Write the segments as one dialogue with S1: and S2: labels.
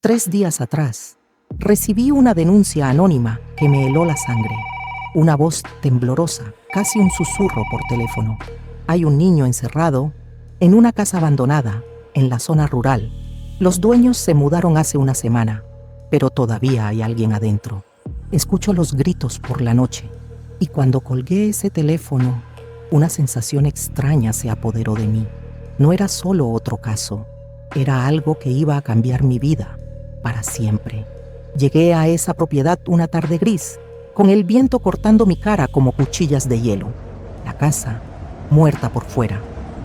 S1: 3 días atrás, recibí una denuncia anónima que me heló la sangre. Una voz temblorosa, casi un susurro por teléfono. Hay un niño encerrado en una casa abandonada en la zona rural. Los dueños se mudaron hace una semana, pero todavía hay alguien adentro. Escucho los gritos por la noche y cuando colgué ese teléfono, una sensación extraña se apoderó de mí. No era solo otro caso, era algo que iba a cambiar mi vida para siempre. Llegué a esa propiedad una tarde gris, con el viento cortando mi cara como cuchillas de hielo. La casa, muerta por fuera,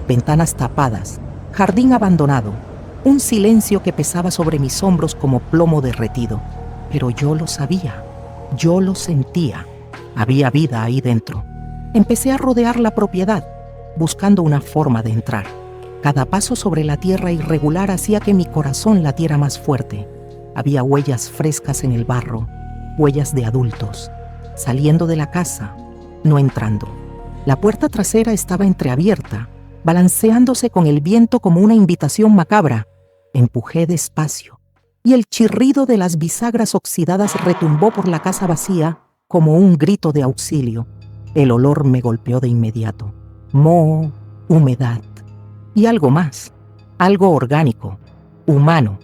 S1: ventanas tapadas, jardín abandonado, un silencio que pesaba sobre mis hombros como plomo derretido. Pero yo lo sabía, yo lo sentía, había vida ahí dentro. Empecé a rodear la propiedad, buscando una forma de entrar. Cada paso sobre la tierra irregular hacía que mi corazón latiera más fuerte. Había huellas frescas en el barro, huellas de adultos, saliendo de la casa, no entrando. La puerta trasera estaba entreabierta, balanceándose con el viento como una invitación macabra. Empujé despacio, y el chirrido de las bisagras oxidadas retumbó por la casa vacía como un grito de auxilio. El olor me golpeó de inmediato. Moho, humedad y algo más, algo orgánico, humano.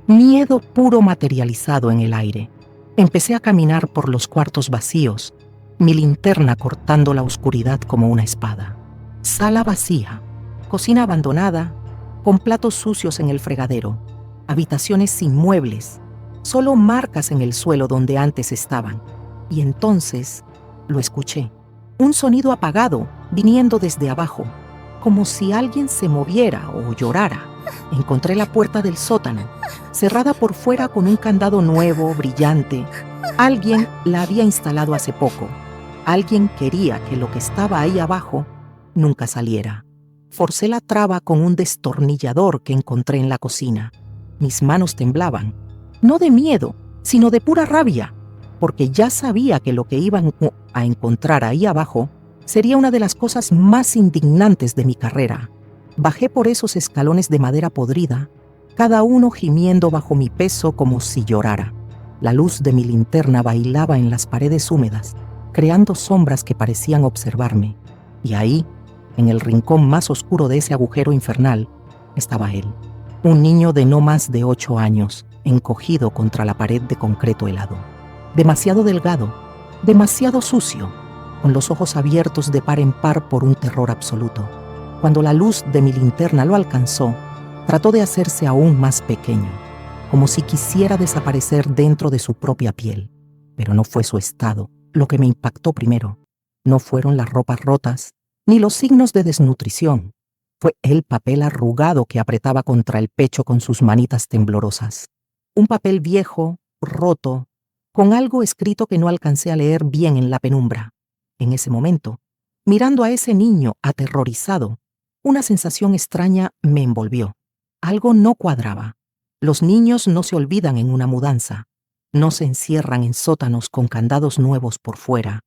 S1: Miedo puro materializado en el aire. Empecé a caminar por los cuartos vacíos, mi linterna cortando la oscuridad como una espada. Sala vacía, cocina abandonada, con platos sucios en el fregadero, habitaciones sin muebles, solo marcas en el suelo donde antes estaban. Y entonces lo escuché, un sonido apagado viniendo desde abajo, como si alguien se moviera o llorara. Encontré la puerta del sótano, cerrada por fuera con un candado nuevo, brillante. Alguien la había instalado hace poco. Alguien quería que lo que estaba ahí abajo nunca saliera. Forcé la traba con un destornillador que encontré en la cocina. Mis manos temblaban, no de miedo, sino de pura rabia, porque ya sabía que lo que iban a encontrar ahí abajo sería una de las cosas más indignantes de mi carrera. Bajé por esos escalones de madera podrida, cada uno gimiendo bajo mi peso como si llorara. La luz de mi linterna bailaba en las paredes húmedas, creando sombras que parecían observarme. Y ahí, en el rincón más oscuro de ese agujero infernal, estaba él. Un niño de no más de 8 años, encogido contra la pared de concreto helado. Demasiado delgado, demasiado sucio, con los ojos abiertos de par en par por un terror absoluto. Cuando la luz de mi linterna lo alcanzó, trató de hacerse aún más pequeño, como si quisiera desaparecer dentro de su propia piel. Pero no fue su estado lo que me impactó primero. No fueron las ropas rotas, ni los signos de desnutrición. Fue el papel arrugado que apretaba contra el pecho con sus manitas temblorosas. Un papel viejo, roto, con algo escrito que no alcancé a leer bien en la penumbra. En ese momento, mirando a ese niño aterrorizado, una sensación extraña me envolvió. Algo no cuadraba. Los niños no se olvidan en una mudanza. No se encierran en sótanos con candados nuevos por fuera.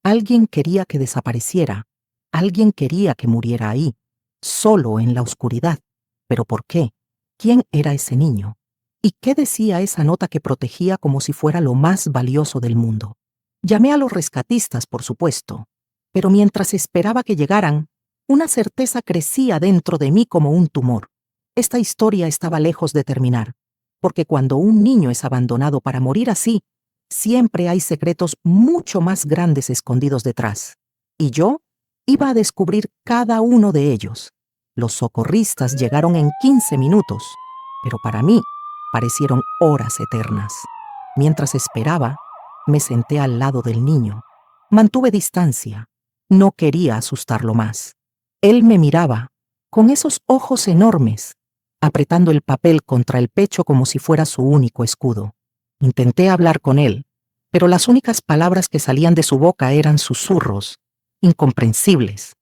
S1: Alguien quería que desapareciera. Alguien quería que muriera ahí, solo en la oscuridad. ¿Pero por qué? ¿Quién era ese niño? ¿Y qué decía esa nota que protegía como si fuera lo más valioso del mundo? Llamé a los rescatistas, por supuesto, pero mientras esperaba que llegaran, una certeza crecía dentro de mí como un tumor. Esta historia estaba lejos de terminar, porque cuando un niño es abandonado para morir así, siempre hay secretos mucho más grandes escondidos detrás. Y yo iba a descubrir cada uno de ellos. Los socorristas llegaron en 15 minutos, pero para mí parecieron horas eternas. Mientras esperaba, me senté al lado del niño. Mantuve distancia. No quería asustarlo más. Él me miraba, con esos ojos enormes, apretando el papel contra el pecho como si fuera su único escudo. Intenté hablar con él, pero las únicas palabras que salían de su boca eran susurros, incomprensibles.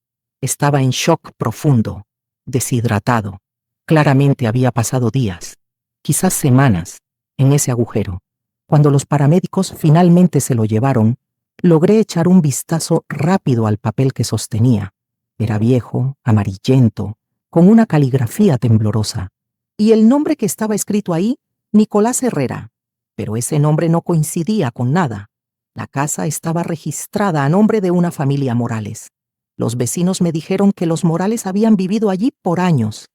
S1: Estaba en shock profundo, deshidratado. Claramente había pasado días, quizás semanas, en ese agujero. Cuando los paramédicos finalmente se lo llevaron, logré echar un vistazo rápido al papel que sostenía. Era viejo, amarillento, con una caligrafía temblorosa. Y el nombre que estaba escrito ahí Nicolás Herrera, pero ese nombre no coincidía con nada. La casa estaba registrada a nombre de una familia Morales. Los vecinos me dijeron que los Morales habían vivido allí por años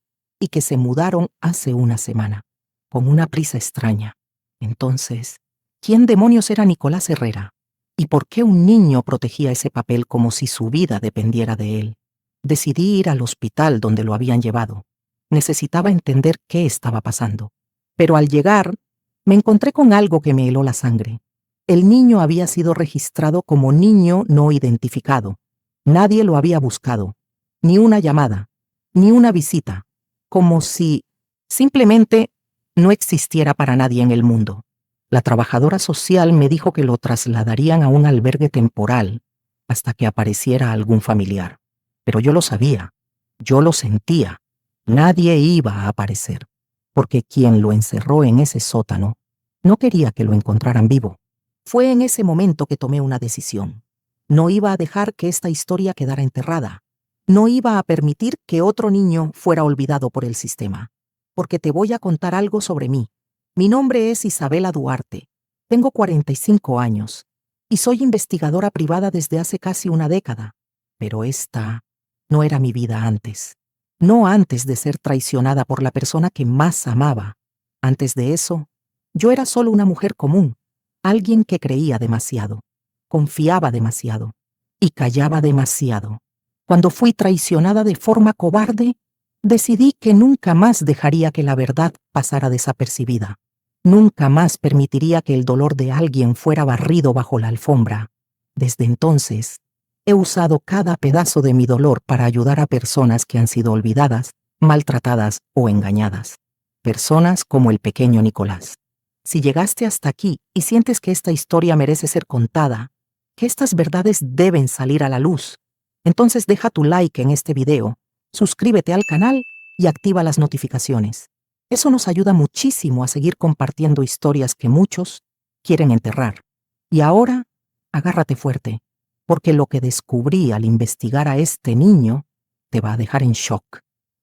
S1: y que se mudaron hace una semana, con una prisa extraña. Entonces, ¿quién demonios era Nicolás Herrera? ¿Y por qué un niño protegía ese papel como si su vida dependiera de él? Decidí ir al hospital donde lo habían llevado. Necesitaba entender qué estaba pasando. Pero al llegar, me encontré con algo que me heló la sangre. El niño había sido registrado como niño no identificado. Nadie lo había buscado, ni una llamada, ni una visita, como si simplemente no existiera para nadie en el mundo. La trabajadora social me dijo que lo trasladarían a un albergue temporal hasta que apareciera algún familiar. Pero yo lo sabía, yo lo sentía. Nadie iba a aparecer, porque quien lo encerró en ese sótano no quería que lo encontraran vivo. Fue en ese momento que tomé una decisión. No iba a dejar que esta historia quedara enterrada. No iba a permitir que otro niño fuera olvidado por el sistema. Porque te voy a contar algo sobre mí. Mi nombre es Isabela Duarte. Tengo 45 años y soy investigadora privada desde hace casi una década. Pero esta no era mi vida antes. No antes de ser traicionada por la persona que más amaba. Antes de eso, yo era solo una mujer común, alguien que creía demasiado, confiaba demasiado y callaba demasiado. Cuando fui traicionada de forma cobarde, decidí que nunca más dejaría que la verdad pasara desapercibida. Nunca más permitiría que el dolor de alguien fuera barrido bajo la alfombra. Desde entonces, he usado cada pedazo de mi dolor para ayudar a personas que han sido olvidadas, maltratadas o engañadas. Personas como el pequeño Nicolás. Si llegaste hasta aquí y sientes que esta historia merece ser contada, que estas verdades deben salir a la luz, entonces deja tu like en este video, suscríbete al canal y activa las notificaciones. Eso nos ayuda muchísimo a seguir compartiendo historias que muchos quieren enterrar. Y ahora, agárrate fuerte, porque lo que descubrí al investigar a este niño te va a dejar en shock.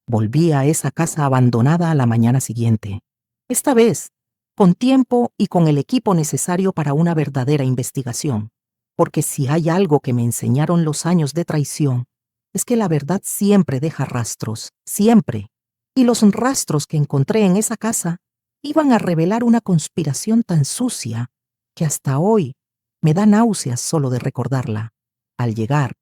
S1: Volví a esa casa abandonada a la mañana siguiente. Esta vez, con tiempo y con el equipo necesario para una verdadera investigación. Porque si hay algo que me enseñaron los años de traición, es que la verdad siempre deja rastros, siempre. Y los rastros que encontré en esa casa iban a revelar una conspiración tan sucia que hasta hoy me da náuseas solo de recordarla. Al llegar,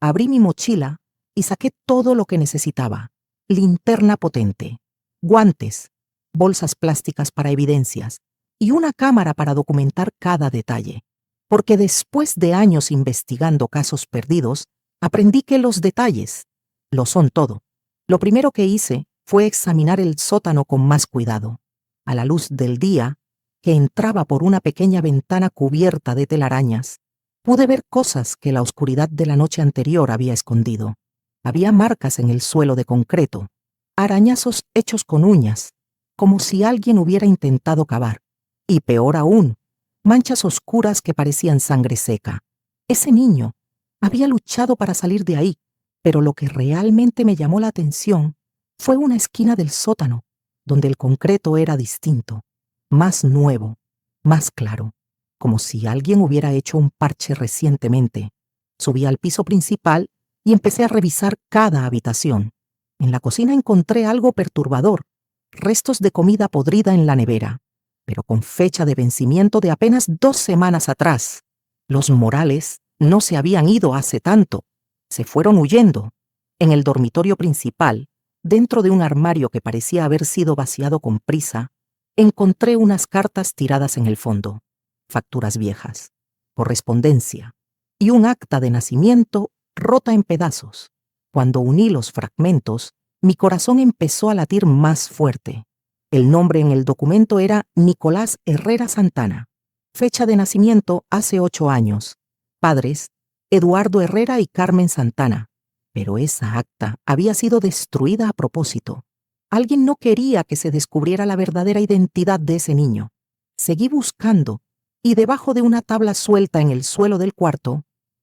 S1: abrí mi mochila y saqué todo lo que necesitaba. Linterna potente, guantes, bolsas plásticas para evidencias y una cámara para documentar cada detalle. Porque después de años investigando casos perdidos, aprendí que los detalles lo son todo. Lo primero que hice fue examinar el sótano con más cuidado. A la luz del día, que entraba por una pequeña ventana cubierta de telarañas, pude ver cosas que la oscuridad de la noche anterior había escondido. Había marcas en el suelo de concreto, arañazos hechos con uñas, como si alguien hubiera intentado cavar. Y peor aún, manchas oscuras que parecían sangre seca. Ese niño había luchado para salir de ahí, pero lo que realmente me llamó la atención fue una esquina del sótano, donde el concreto era distinto, más nuevo, más claro, como si alguien hubiera hecho un parche recientemente. Subí al piso principal y empecé a revisar cada habitación. En la cocina encontré algo perturbador, restos de comida podrida en la nevera, pero con fecha de vencimiento de apenas 2 semanas atrás. Los Morales no se habían ido hace tanto, se fueron huyendo. En el dormitorio principal, dentro de un armario que parecía haber sido vaciado con prisa, encontré unas cartas tiradas en el fondo, facturas viejas, correspondencia y un acta de nacimiento rota en pedazos. Cuando uní los fragmentos, mi corazón empezó a latir más fuerte. El nombre en el documento era Nicolás Herrera Santana. Fecha de nacimiento hace 8 años. Padres, Eduardo Herrera y Carmen Santana. Pero esa acta había sido destruida a propósito. Alguien no quería que se descubriera la verdadera identidad de ese niño. Seguí buscando y debajo de una tabla suelta en el suelo del cuarto,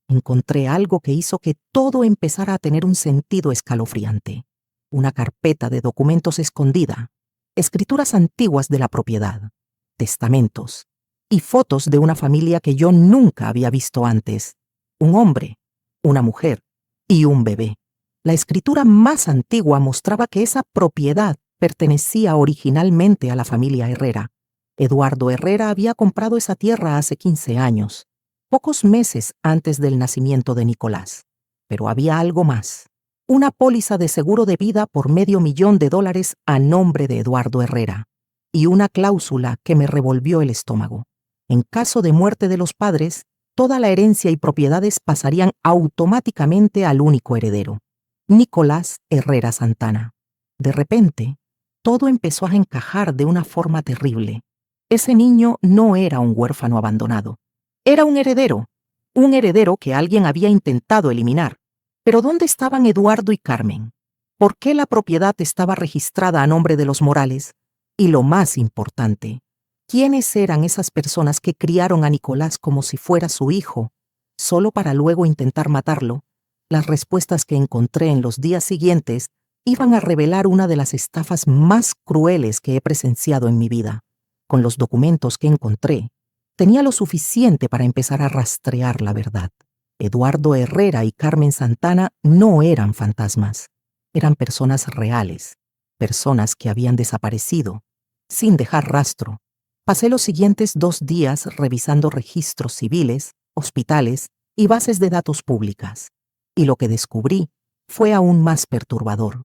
S1: encontré algo que hizo que todo empezara a tener un sentido escalofriante. Una carpeta de documentos escondida, escrituras antiguas de la propiedad. testamentos y fotos de una familia que yo nunca había visto antes. Un hombre, una mujer y un bebé. La escritura más antigua mostraba que esa propiedad pertenecía originalmente a la familia Herrera. Eduardo Herrera había comprado esa tierra hace 15 años, pocos meses antes del nacimiento de Nicolás. Pero había algo más. Una póliza de seguro de vida por $500,000 a nombre de Eduardo Herrera y una cláusula que me revolvió el estómago. En caso de muerte de los padres, toda la herencia y propiedades pasarían automáticamente al único heredero, Nicolás Herrera Santana. De repente, todo empezó a encajar de una forma terrible. Ese niño no era un huérfano abandonado. Era un heredero que alguien había intentado eliminar. Pero ¿dónde estaban Eduardo y Carmen? ¿Por qué la propiedad estaba registrada a nombre de los Morales? Y lo más importante, ¿quiénes eran esas personas que criaron a Nicolás como si fuera su hijo, solo para luego intentar matarlo? Las respuestas que encontré en los días siguientes iban a revelar una de las estafas más crueles que he presenciado en mi vida. Con los documentos que encontré, tenía lo suficiente para empezar a rastrear la verdad. Eduardo Herrera y Carmen Santana no eran fantasmas, eran personas reales, personas que habían desaparecido, sin dejar rastro. Pasé los siguientes 2 días revisando registros civiles, hospitales y bases de datos públicas. Y lo que descubrí fue aún más perturbador.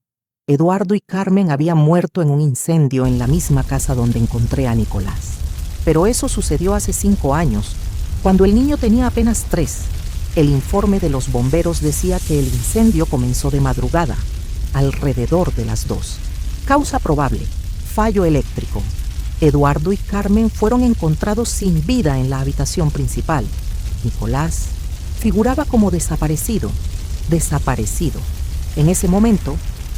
S1: Eduardo y Carmen habían muerto en un incendio en la misma casa donde encontré a Nicolás. Pero eso sucedió hace 5 años, cuando el niño tenía apenas 3. El informe de los bomberos decía que el incendio comenzó de madrugada, alrededor de las 2. Causa probable: fallo eléctrico. Eduardo y Carmen fueron encontrados sin vida en la habitación principal. Nicolás figuraba como desaparecido. En ese momento,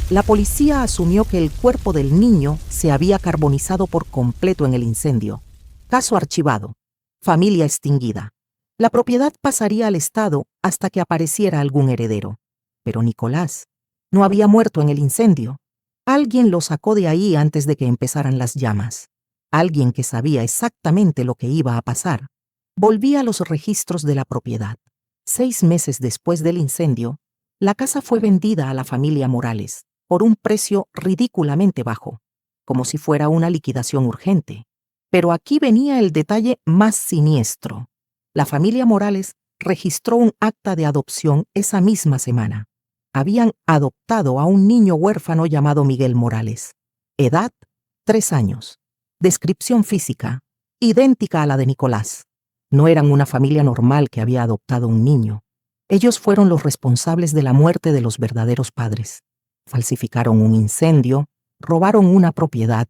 S1: la policía asumió que el cuerpo del niño se había carbonizado por completo en el incendio. Caso archivado. Familia extinguida. La propiedad pasaría al Estado hasta que apareciera algún heredero. Pero Nicolás no había muerto en el incendio. Alguien lo sacó de ahí antes de que empezaran las llamas. Alguien que sabía exactamente lo que iba a pasar. Volví a los registros de la propiedad. 6 meses después del incendio, la casa fue vendida a la familia Morales por un precio ridículamente bajo, como si fuera una liquidación urgente. Pero aquí venía el detalle más siniestro. La familia Morales registró un acta de adopción esa misma semana. Habían adoptado a un niño huérfano llamado Miguel Morales. Edad: 3 años. Descripción física: idéntica a la de Nicolás. No eran una familia normal que había adoptado un niño. Ellos fueron los responsables de la muerte de los verdaderos padres. Falsificaron un incendio, robaron una propiedad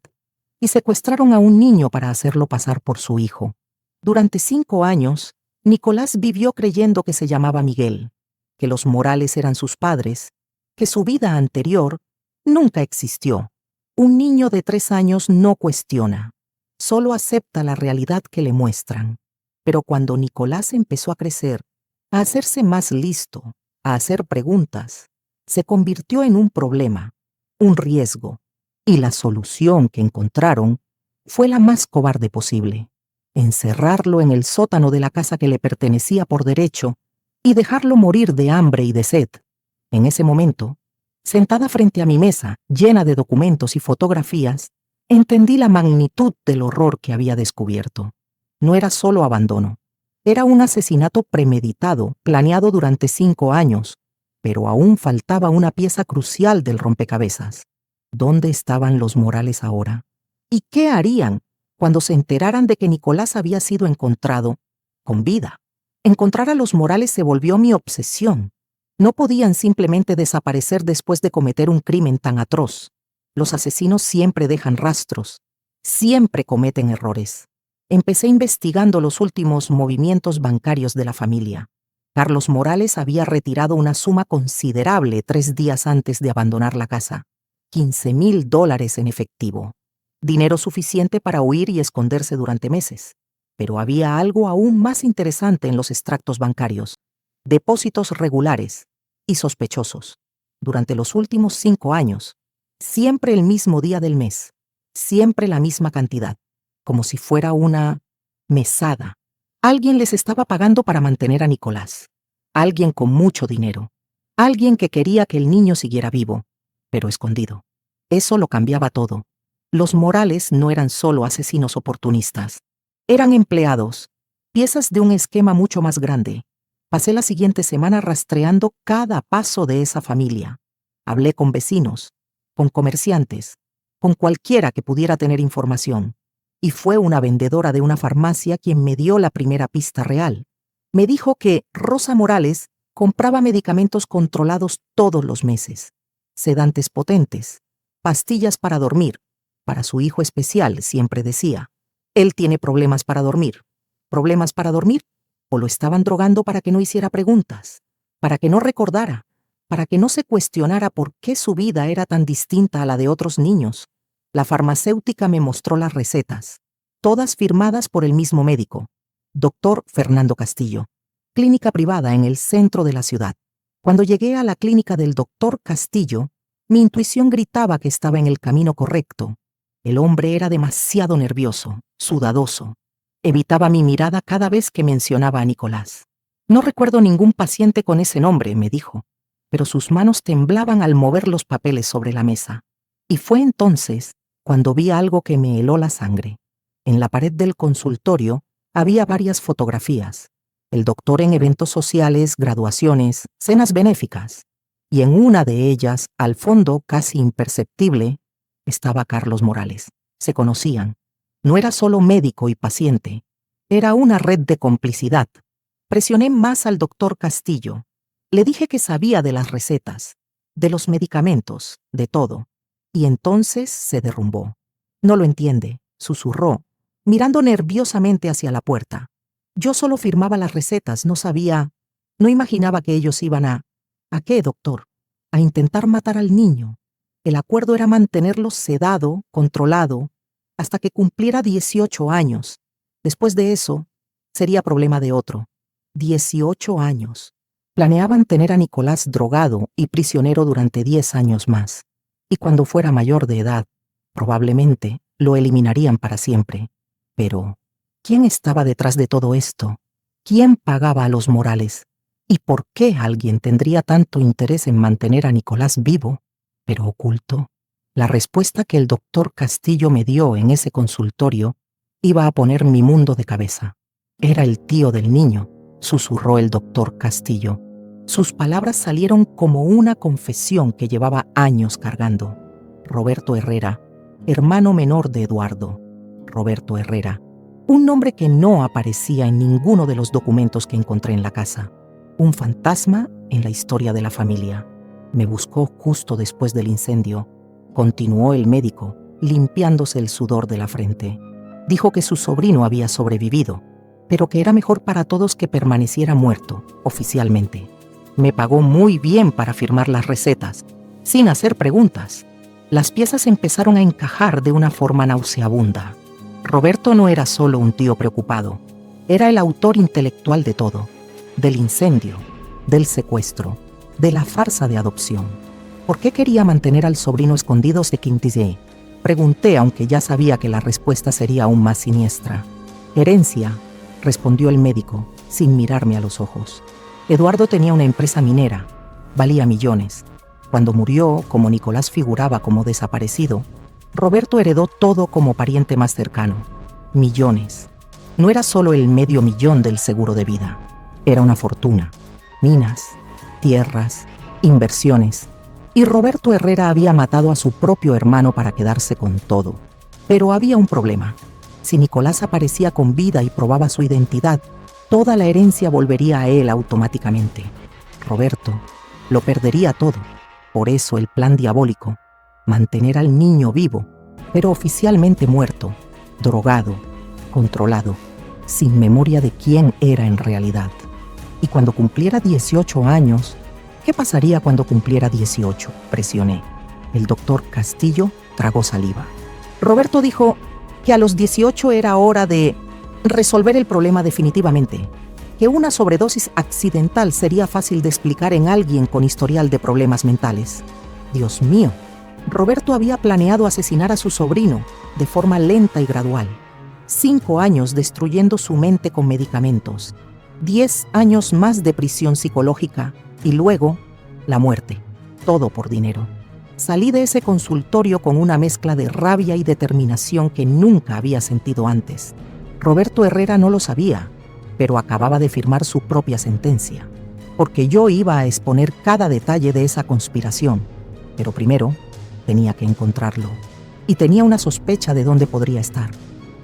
S1: y secuestraron a un niño para hacerlo pasar por su hijo. Durante 5 años, Nicolás vivió creyendo que se llamaba Miguel, que los Morales eran sus padres, que su vida anterior nunca existió. Un niño de 3 años no cuestiona, solo acepta la realidad que le muestran. Pero cuando Nicolás empezó a crecer, a hacerse más listo, a hacer preguntas, se convirtió en un problema, un riesgo, y la solución que encontraron fue la más cobarde posible: encerrarlo en el sótano de la casa que le pertenecía por derecho y dejarlo morir de hambre y de sed. En ese momento, sentada frente a mi mesa, llena de documentos y fotografías, entendí la magnitud del horror que había descubierto. No era solo abandono, era un asesinato premeditado, planeado durante 5 años, pero aún faltaba una pieza crucial del rompecabezas. ¿Dónde estaban los Morales ahora? ¿Y qué harían cuando se enteraran de que Nicolás había sido encontrado con vida? Encontrar a los Morales se volvió mi obsesión. No podían simplemente desaparecer después de cometer un crimen tan atroz. Los asesinos siempre dejan rastros, siempre cometen errores. Empecé investigando los últimos movimientos bancarios de la familia. Carlos Morales había retirado una suma considerable 3 días antes de abandonar la casa: $15,000 en efectivo. Dinero suficiente para huir y esconderse durante meses. Pero había algo aún más interesante en los extractos bancarios: depósitos regulares y sospechosos. Durante los últimos 5 años, siempre el mismo día del mes, siempre la misma cantidad. como si fuera una mesada. Alguien les estaba pagando para mantener a Nicolás. Alguien con mucho dinero. Alguien que quería que el niño siguiera vivo, pero escondido. Eso lo cambiaba todo. Los Morales no eran solo asesinos oportunistas. Eran empleados, piezas de un esquema mucho más grande. Pasé la siguiente semana rastreando cada paso de esa familia. Hablé con vecinos, con comerciantes, con cualquiera que pudiera tener información. Y fue una vendedora de una farmacia quien me dio la primera pista real. Me dijo que Rosa Morales compraba medicamentos controlados todos los meses, sedantes potentes, pastillas para dormir, para su hijo especial, siempre decía. Él tiene problemas para dormir. ¿Problemas para dormir? O lo estaban drogando para que no hiciera preguntas, para que no recordara, para que no se cuestionara por qué su vida era tan distinta a la de otros niños. La farmacéutica me mostró las recetas, todas firmadas por el mismo médico, Dr. Fernando Castillo, clínica privada en el centro de la ciudad. Cuando llegué a la clínica del Dr. Castillo, mi intuición gritaba que estaba en el camino correcto. El hombre era demasiado nervioso, sudadoso. Evitaba mi mirada cada vez que mencionaba a Nicolás. No recuerdo ningún paciente con ese nombre, me dijo, pero sus manos temblaban al mover los papeles sobre la mesa. Y fue entonces cuando vi algo que me heló la sangre. En la pared del consultorio había varias fotografías. El doctor en eventos sociales, graduaciones, cenas benéficas. Y en una de ellas, al fondo, casi imperceptible, estaba Carlos Morales. Se conocían. No era solo médico y paciente. Era una red de complicidad. Presioné más al doctor Castillo. Le dije que sabía de las recetas, de los medicamentos, de todo. Y entonces se derrumbó. No lo entiende, susurró, mirando nerviosamente hacia la puerta. Yo solo firmaba las recetas, no imaginaba que ellos iban ¿A qué, doctor? A intentar matar al niño. El acuerdo era mantenerlo sedado, controlado, hasta que cumpliera 18 años. Después de eso, sería problema de otro. 18 años. Planeaban tener a Nicolás drogado y prisionero durante 10 años más. Y cuando fuera mayor de edad, probablemente lo eliminarían para siempre. Pero, ¿quién estaba detrás de todo esto? ¿Quién pagaba a los Morales? ¿Y por qué alguien tendría tanto interés en mantener a Nicolás vivo, pero oculto? La respuesta que el doctor Castillo me dio en ese consultorio iba a poner mi mundo de cabeza. Era el tío del niño, susurró el doctor Castillo. Sus palabras salieron como una confesión que llevaba años cargando. Roberto Herrera, hermano menor de Eduardo. Roberto Herrera, un nombre que no aparecía en ninguno de los documentos que encontré en la casa. Un fantasma en la historia de la familia. Me buscó justo después del incendio. Continuó el médico, limpiándose el sudor de la frente. Dijo que su sobrino había sobrevivido, pero que era mejor para todos que permaneciera muerto, oficialmente. Me pagó muy bien para firmar las recetas, sin hacer preguntas. Las piezas empezaron a encajar de una forma nauseabunda. Roberto no era solo un tío preocupado, era el autor intelectual de todo. Del incendio, del secuestro, de la farsa de adopción. ¿Por qué quería mantener al sobrino escondido de Quintillé? Pregunté, aunque ya sabía que la respuesta sería aún más siniestra. Herencia, respondió el médico, sin mirarme a los ojos. Eduardo tenía una empresa minera, valía millones. Cuando murió, como Nicolás figuraba como desaparecido, Roberto heredó todo como pariente más cercano. Millones. No era solo el $500,000 del seguro de vida. Era una fortuna. Minas, tierras, inversiones. Y Roberto Herrera había matado a su propio hermano para quedarse con todo. Pero había un problema. Si Nicolás aparecía con vida y probaba su identidad, toda la herencia volvería a él automáticamente. Roberto lo perdería todo. Por eso el plan diabólico, mantener al niño vivo, pero oficialmente muerto, drogado, controlado, sin memoria de quién era en realidad. Y cuando cumpliera 18 años, ¿qué pasaría cuando cumpliera 18? Presioné. El doctor Castillo tragó saliva. Roberto dijo que a los 18 era hora de resolver el problema definitivamente, que una sobredosis accidental sería fácil de explicar en alguien con historial de problemas mentales. Dios mío, Roberto había planeado asesinar a su sobrino de forma lenta y gradual. 5 años destruyendo su mente con medicamentos, 10 años más de prisión psicológica y luego la muerte, todo por dinero. Salí de ese consultorio con una mezcla de rabia y determinación que nunca había sentido antes. Roberto Herrera no lo sabía, pero acababa de firmar su propia sentencia, porque yo iba a exponer cada detalle de esa conspiración, pero primero tenía que encontrarlo. Y tenía una sospecha de dónde podría estar.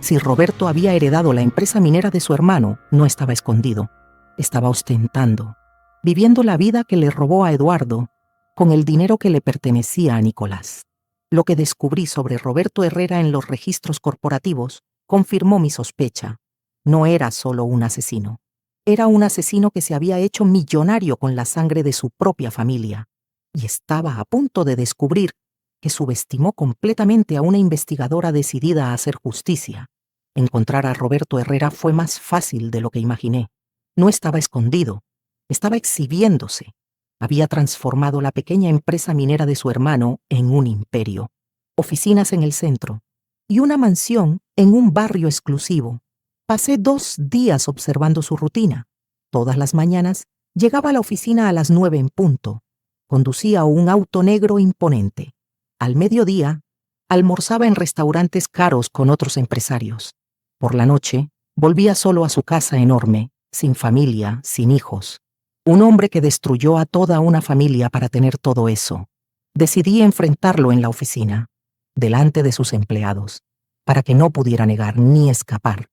S1: Si Roberto había heredado la empresa minera de su hermano, no estaba escondido, estaba ostentando, viviendo la vida que le robó a Eduardo con el dinero que le pertenecía a Nicolás. Lo que descubrí sobre Roberto Herrera en los registros corporativos confirmó mi sospecha. No era solo un asesino. Era un asesino que se había hecho millonario con la sangre de su propia familia. Y estaba a punto de descubrir que subestimó completamente a una investigadora decidida a hacer justicia. Encontrar a Roberto Herrera fue más fácil de lo que imaginé. No estaba escondido, estaba exhibiéndose. Había transformado la pequeña empresa minera de su hermano en un imperio. Oficinas en el centro y una mansión en un barrio exclusivo. Pasé 2 días observando su rutina. Todas las mañanas llegaba a la oficina a las 9 en punto. Conducía un auto negro imponente. Al mediodía, almorzaba en restaurantes caros con otros empresarios. Por la noche, volvía solo a su casa enorme, sin familia, sin hijos. Un hombre que destruyó a toda una familia para tener todo eso. Decidí enfrentarlo en la oficina, delante de sus empleados, para que no pudiera negar ni escapar.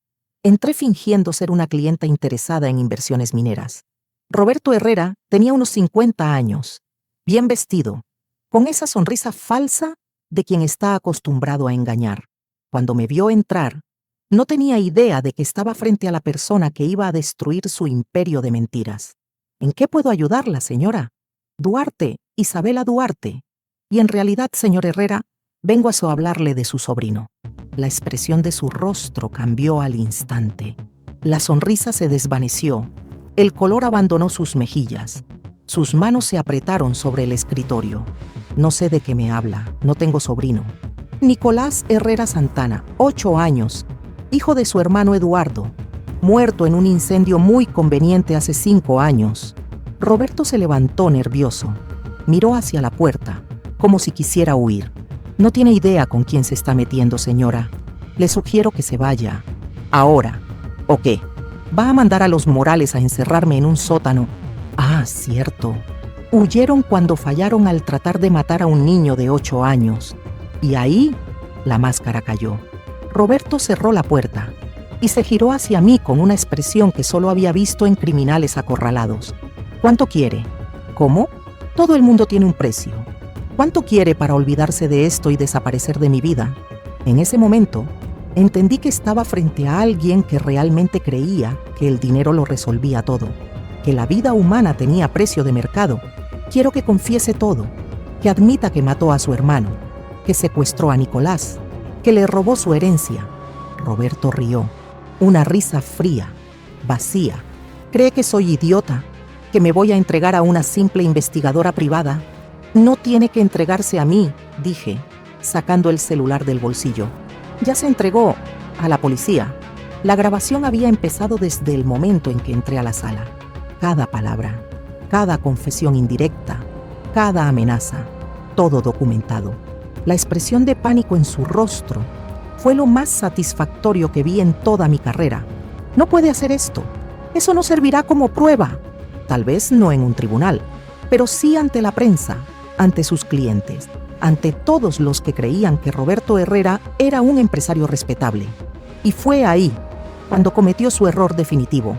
S1: Entré fingiendo ser una clienta interesada en inversiones mineras. Roberto Herrera tenía unos 50 años, bien vestido, con esa sonrisa falsa de quien está acostumbrado a engañar. Cuando me vio entrar, no tenía idea de que estaba frente a la persona que iba a destruir su imperio de mentiras. ¿En qué puedo ayudarla, señora? Duarte, Isabela Duarte. Y en realidad, señor Herrera, vengo a hablarle de su sobrino. La expresión de su rostro cambió al instante. La sonrisa se desvaneció. El color abandonó sus mejillas. Sus manos se apretaron sobre el escritorio. No sé de qué me habla, no tengo sobrino. Nicolás Herrera Santana, 8 años, hijo de su hermano Eduardo, muerto en un incendio muy conveniente hace 5 años. Roberto se levantó nervioso. Miró hacia la puerta, como si quisiera huir. No tiene idea con quién se está metiendo, señora. Le sugiero que se vaya. ¿Ahora? ¿O qué? ¿Va a mandar a los Morales a encerrarme en un sótano? Ah, cierto. Huyeron cuando fallaron al tratar de matar a un niño de 8 años. Y ahí la máscara cayó. Roberto cerró la puerta y se giró hacia mí con una expresión que solo había visto en criminales acorralados. ¿Cuánto quiere? ¿Cómo? Todo el mundo tiene un precio. ¿Cuánto quiere para olvidarse de esto y desaparecer de mi vida? En ese momento, entendí que estaba frente a alguien que realmente creía que el dinero lo resolvía todo, que la vida humana tenía precio de mercado. Quiero que confiese todo, que admita que mató a su hermano, que secuestró a Nicolás, que le robó su herencia. Roberto rió. Una risa fría, vacía. ¿Cree que soy idiota? ¿Que me voy a entregar a una simple investigadora privada? No tiene que entregarse a mí, dije, sacando el celular del bolsillo. Ya se entregó a la policía. La grabación había empezado desde el momento en que entré a la sala. Cada palabra, cada confesión indirecta, cada amenaza, todo documentado. La expresión de pánico en su rostro fue lo más satisfactorio que vi en toda mi carrera. No puede hacer esto. Eso no servirá como prueba. Tal vez no en un tribunal, pero sí ante la prensa, ante sus clientes, ante todos los que creían que Roberto Herrera era un empresario respetable. Y fue ahí, cuando cometió su error definitivo.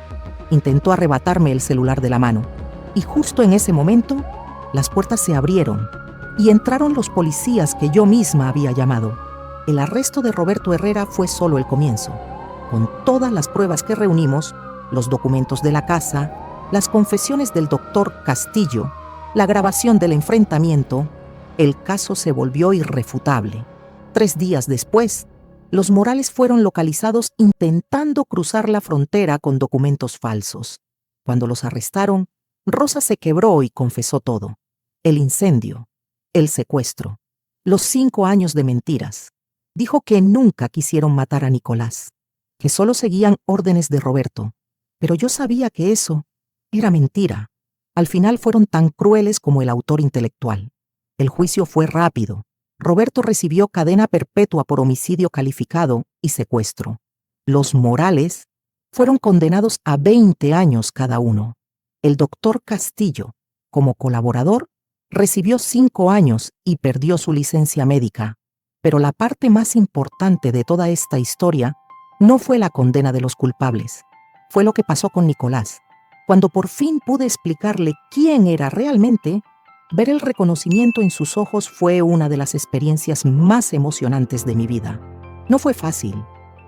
S1: Intentó arrebatarme el celular de la mano. Y justo en ese momento, las puertas se abrieron y entraron los policías que yo misma había llamado. El arresto de Roberto Herrera fue solo el comienzo. Con todas las pruebas que reunimos, los documentos de la casa, las confesiones del doctor Castillo, la grabación del enfrentamiento, el caso se volvió irrefutable. 3 días después, los Morales fueron localizados intentando cruzar la frontera con documentos falsos. Cuando los arrestaron, Rosa se quebró y confesó todo. El incendio, el secuestro, los 5 años de mentiras. Dijo que nunca quisieron matar a Nicolás. que solo seguían órdenes de Roberto, pero yo sabía que eso era mentira. Al final fueron tan crueles como el autor intelectual. El juicio fue rápido. Roberto recibió cadena perpetua por homicidio calificado y secuestro. Los Morales fueron condenados a 20 años cada uno. El doctor Castillo, como colaborador, recibió 5 años y perdió su licencia médica. Pero la parte más importante de toda esta historia no fue la condena de los culpables. Fue lo que pasó con Nicolás. Cuando por fin pude explicarle quién era realmente, ver el reconocimiento en sus ojos fue una de las experiencias más emocionantes de mi vida. No fue fácil.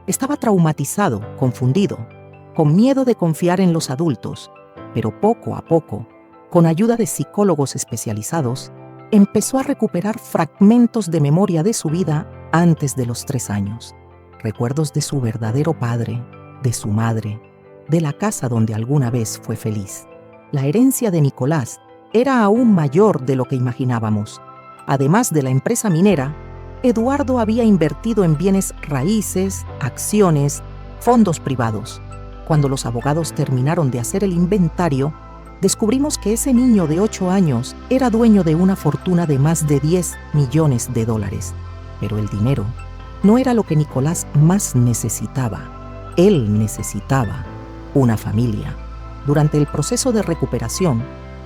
S1: Estaba traumatizado, confundido, con miedo de confiar en los adultos, pero poco a poco, con ayuda de psicólogos especializados, empezó a recuperar fragmentos de memoria de su vida antes de los 3 años. Recuerdos de su verdadero padre, de su madre, de la casa donde alguna vez fue feliz. La herencia de Nicolás era aún mayor de lo que imaginábamos. Además de la empresa minera, Eduardo había invertido en bienes raíces, acciones, fondos privados. Cuando los abogados terminaron de hacer el inventario, descubrimos que ese niño de 8 años era dueño de una fortuna de más de 10 millones de dólares. Pero el dinero no era lo que Nicolás más necesitaba. Él necesitaba una familia. Durante el proceso de recuperación,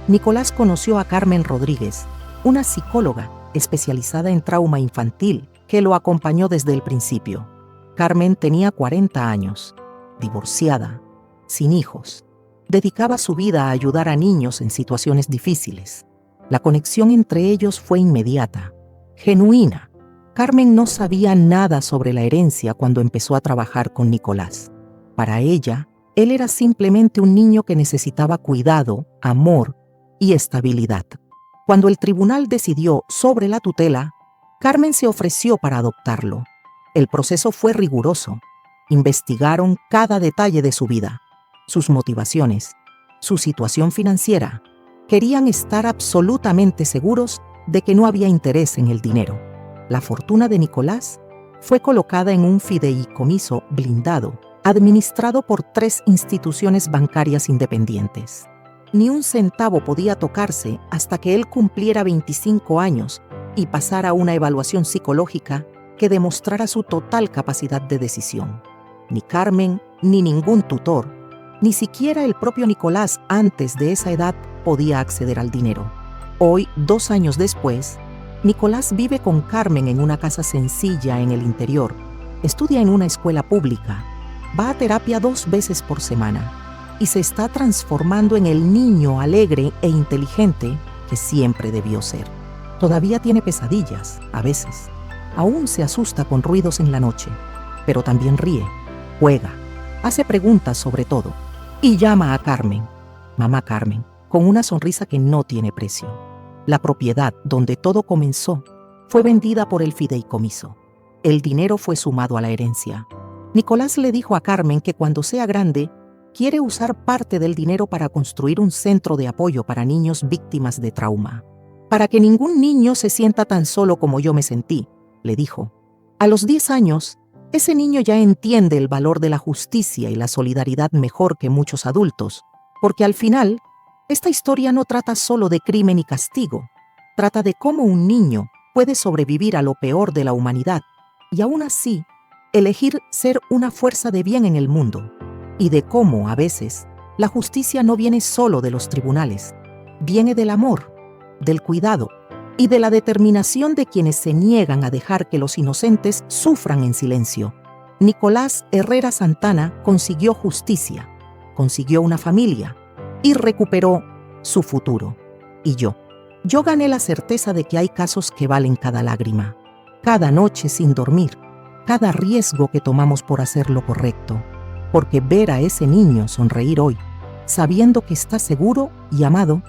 S1: Nicolás conoció a Carmen Rodríguez, una psicóloga especializada en trauma infantil que lo acompañó desde el principio. Carmen tenía 40 años, divorciada, sin hijos. Dedicaba su vida a ayudar a niños en situaciones difíciles. La conexión entre ellos fue inmediata, genuina. Carmen no sabía nada sobre la herencia cuando empezó a trabajar con Nicolás. Para ella, él era simplemente un niño que necesitaba cuidado, amor y estabilidad. Cuando el tribunal decidió sobre la tutela, Carmen se ofreció para adoptarlo. El proceso fue riguroso. Investigaron cada detalle de su vida, sus motivaciones, su situación financiera. Querían estar absolutamente seguros de que no había interés en el dinero. La fortuna de Nicolás fue colocada en un fideicomiso blindado, administrado por 3 instituciones bancarias independientes. Ni un centavo podía tocarse hasta que él cumpliera 25 años y pasara una evaluación psicológica que demostrara su total capacidad de decisión. Ni Carmen, ni ningún tutor, ni siquiera el propio Nicolás antes de esa edad podía acceder al dinero. Hoy, 2 años después, Nicolás vive con Carmen en una casa sencilla en el interior, estudia en una escuela pública, va a terapia 2 veces por semana y se está transformando en el niño alegre e inteligente que siempre debió ser. Todavía tiene pesadillas, a veces. Aún se asusta con ruidos en la noche, pero también ríe, juega, hace preguntas sobre todo y llama a Carmen, mamá Carmen, con una sonrisa que no tiene precio. La propiedad donde todo comenzó fue vendida por el fideicomiso. El dinero fue sumado a la herencia. Nicolás le dijo a Carmen que cuando sea grande, quiere usar parte del dinero para construir un centro de apoyo para niños víctimas de trauma. Para que ningún niño se sienta tan solo como yo me sentí, le dijo. A los 10 años, ese niño ya entiende el valor de la justicia y la solidaridad mejor que muchos adultos, porque al final, esta historia no trata solo de crimen y castigo, trata de cómo un niño puede sobrevivir a lo peor de la humanidad y aún así elegir ser una fuerza de bien en el mundo, y de cómo, a veces, la justicia no viene solo de los tribunales, viene del amor, del cuidado y de la determinación de quienes se niegan a dejar que los inocentes sufran en silencio. Nicolás Herrera Santana consiguió justicia, consiguió una familia y recuperó su futuro. Y yo gané la certeza de que hay casos que valen cada lágrima, cada noche sin dormir, cada riesgo que tomamos por hacer lo correcto. Porque ver a ese niño sonreír hoy, sabiendo que está seguro y amado,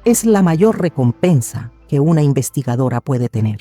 S1: es la mayor recompensa que una investigadora puede tener.